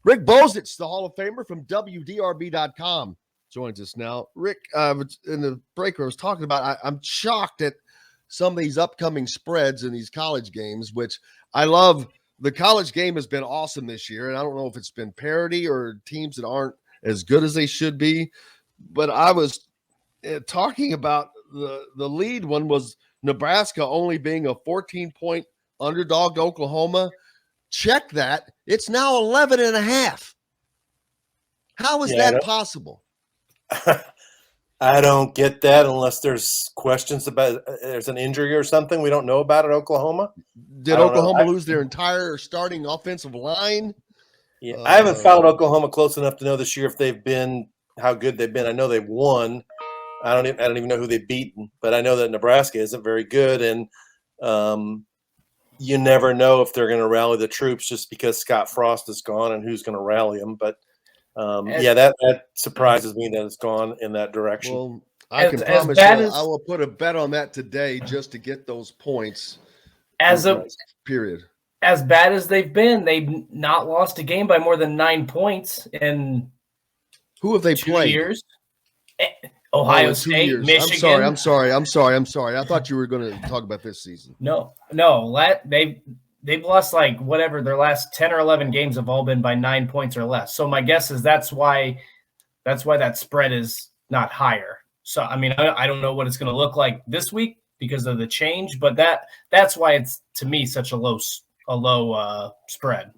Rick Bozich, the Hall of Famer from WDRB.com, joins us now. Rick, in the break, I was talking about, I'm shocked at some of these upcoming spreads in these college games, which I love. The college game has been awesome this year, and I don't know if it's been parity or teams that aren't as good as they should be, but I was talking about the lead one was Nebraska only being a 14-point underdog to Oklahoma. Check that. It's now 11 and a half. How is that possible? I don't get that unless there's questions about there's an injury or something we don't know about at Oklahoma. Did Oklahoma lose their entire starting offensive line? Yeah, I haven't followed Oklahoma close enough to know this year if they've been how good they've been. I know they've won. I don't even know who they've beaten, but I know that Nebraska isn't very good, and you never know if they're going to rally the troops just because Scott Frost is gone and who's going to rally them. But that surprises me that it's gone in that direction. Well, I can promise you, I will put a bet on that today just to get those points. Period. As bad as they've been, they've not lost a game by more than 9 points in who have they 2 played? Years. Ohio State, Michigan. I'm sorry. I thought you were going to talk about this season. No. They've lost like whatever their last 10 or 11 games have all been by 9 points or less. So my guess is that's why that spread is not higher. So I mean, I don't know what it's going to look like this week because of the change, but that's why it's to me such a low spread.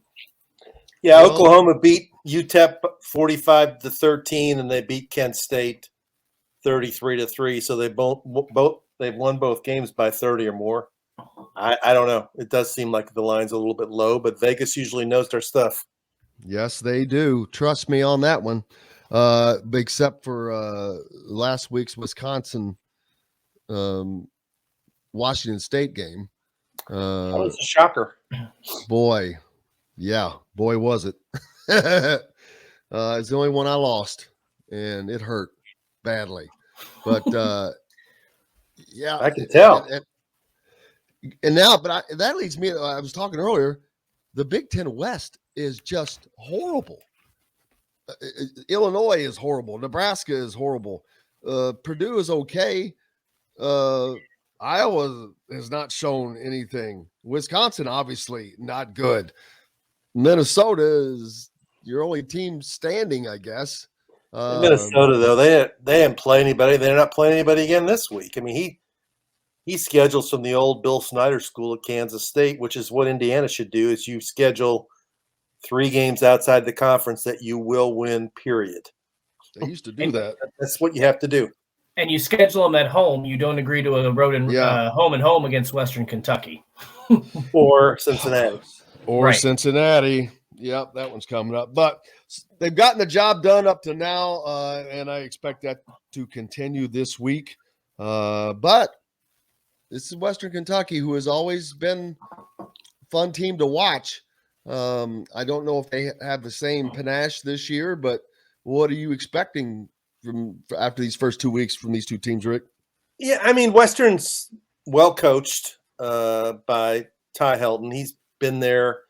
Yeah, Oklahoma beat UTEP 45-13, and they beat Kent State 33-3. So they've won both games by 30 or more. I don't know. It does seem like the line's a little bit low, but Vegas usually knows their stuff. Yes, they do. Trust me on that one. Except for last week's Wisconsin Washington State game. That was a shocker. Boy, was it. It's the only one I lost, and it hurt badly. But I can tell. And now, that leads me. I was talking earlier. The Big Ten West is just horrible. Illinois is horrible. Nebraska is horrible. Purdue is okay. Iowa has not shown anything. Wisconsin, obviously, not good. Minnesota is your only team standing, I guess. Minnesota, though, they didn't play anybody. They're not playing anybody again this week. I mean, he schedules from the old Bill Snyder school at Kansas State, which is what Indiana should do, is you schedule 3 games outside the conference that you will win, period. They used to do that. That's what you have to do. And you schedule them at home. You don't agree to a road and home and home against Western Kentucky. Or Cincinnati. Cincinnati. Yep, that one's coming up. But they've gotten the job done up to now, and I expect that to continue this week. But this is Western Kentucky, who has always been a fun team to watch. I don't know if they have the same panache this year, but what are you expecting from after these first 2 weeks from these two teams, Rick? Yeah, I mean, Western's well coached by Ty Helton. He's been there.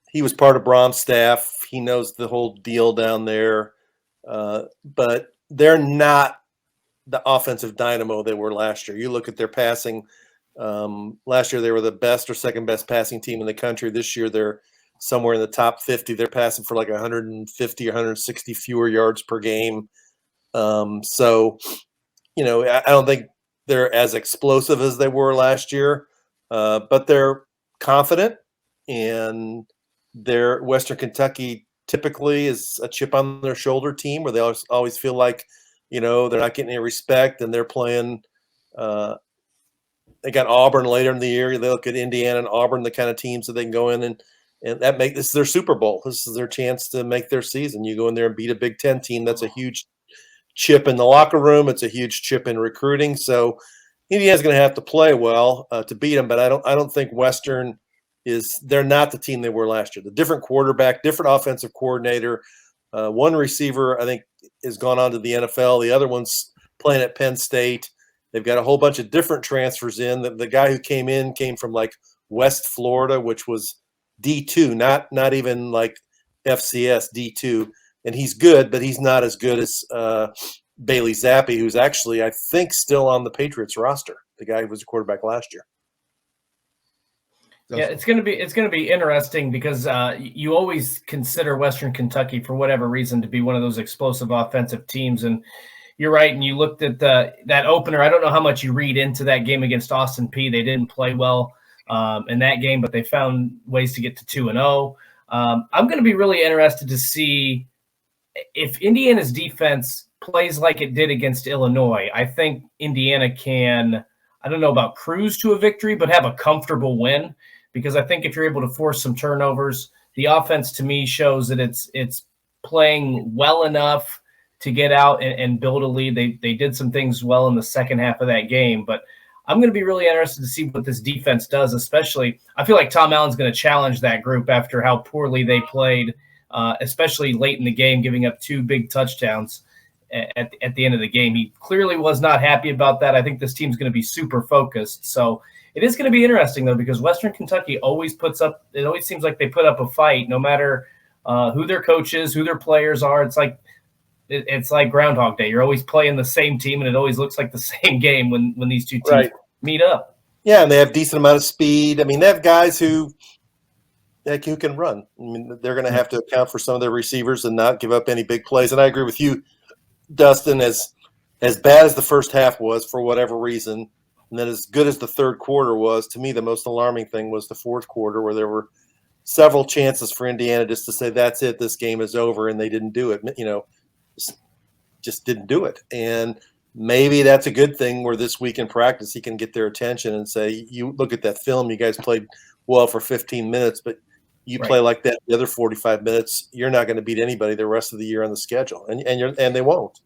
He was part of Brom's staff. He knows the whole deal down there. But they're not the offensive dynamo they were last year. You look at their passing. Last year they were the best or second best passing team in the country. This year they're somewhere in the top 50. They're passing for like 150 or 160 fewer yards per game. I don't think they're as explosive as they were last year, but they're confident, and their Western Kentucky typically is a chip on their shoulder team where they always feel like, they're not getting any respect, and they're playing. They got Auburn later in the year. They look at Indiana and Auburn, the kind of teams that they can go in and that this is their Super Bowl. This is their chance to make their season. You go in there and beat a Big Ten team. That's a huge chip in the locker room. It's a huge chip in recruiting. So Indiana's going to have to play well to beat them. But I don't think Western they're not the team they were last year. The different quarterback, different offensive coordinator. One receiver, I think, has gone on to the NFL. The other one's playing at Penn State. They've got a whole bunch of different transfers in. The guy who came from like West Florida, which was D2, not even like FCS, D2. And he's good, but he's not as good as Bailey Zappi, who's actually, I think, still on the Patriots roster, the guy who was a quarterback last year. Yeah, it's gonna be interesting because you always consider Western Kentucky for whatever reason to be one of those explosive offensive teams, and you're right. And you looked at that opener. I don't know how much you read into that game against Austin Peay. They didn't play well in that game, but they found ways to get to 2-0. I'm going to be really interested to see if Indiana's defense plays like it did against Illinois. I think Indiana can, I don't know about cruise to a victory, but have a comfortable win, because I think if you're able to force some turnovers, the offense to me shows that it's playing well enough to get out and build a lead. They did some things well in the second half of that game, but I'm going to be really interested to see what this defense does, especially I feel like Tom Allen's going to challenge that group after how poorly they played, especially late in the game, giving up 2 big touchdowns at the end of the game. He clearly was not happy about that. I think this team's going to be super focused. So it is going to be interesting, though, because Western Kentucky always seems like they put up a fight no matter who their coach is, who their players are. It's like Groundhog Day. You're always playing the same team, and it always looks like the same game when these two teams meet up. Yeah, and they have decent amount of speed. I mean, they have guys who can run. I mean, they're going to have to account for some of their receivers and not give up any big plays. And I agree with you, Dustin, as bad as the first half was for whatever reason, and then as good as the third quarter was, to me the most alarming thing was the fourth quarter, where there were several chances for Indiana just to say, that's it, this game is over, and they didn't do it. Just didn't do it. And maybe that's a good thing, where this week in practice he can get their attention and say, you look at that film, you guys played well for 15 minutes, but you play like that the other 45 minutes, you're not going to beat anybody the rest of the year on the schedule. And they won't.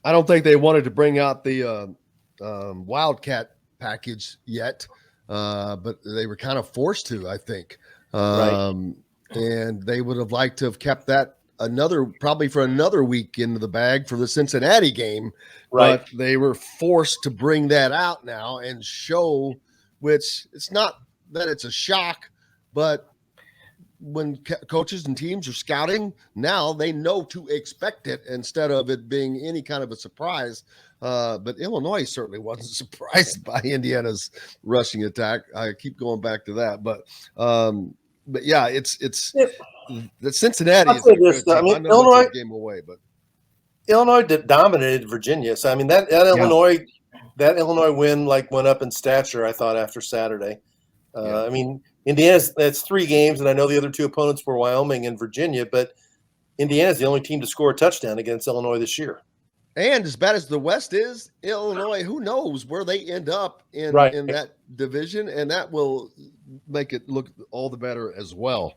I don't think they wanted to bring out the Wildcat package yet, but they were kind of forced to, I think. And they would have liked to have kept that probably for another week into the bag for the Cincinnati game. But they were forced to bring that out now and show, which it's not that it's a shock, but when coaches and teams are scouting, now they know to expect it instead of it being any kind of a surprise. But Illinois certainly wasn't surprised by Indiana's rushing attack. I keep going back to that, but yeah, it's the Cincinnati. Illinois game away, but Illinois dominated Virginia. So I mean that Illinois win went up in stature, I thought, after Saturday. I mean, that's 3 games, and I know the other 2 opponents were Wyoming and Virginia, but Indiana's the only team to score a touchdown against Illinois this year. And as bad as the West is, Illinois, who knows where they end up in that division, and that will make it look all the better as well.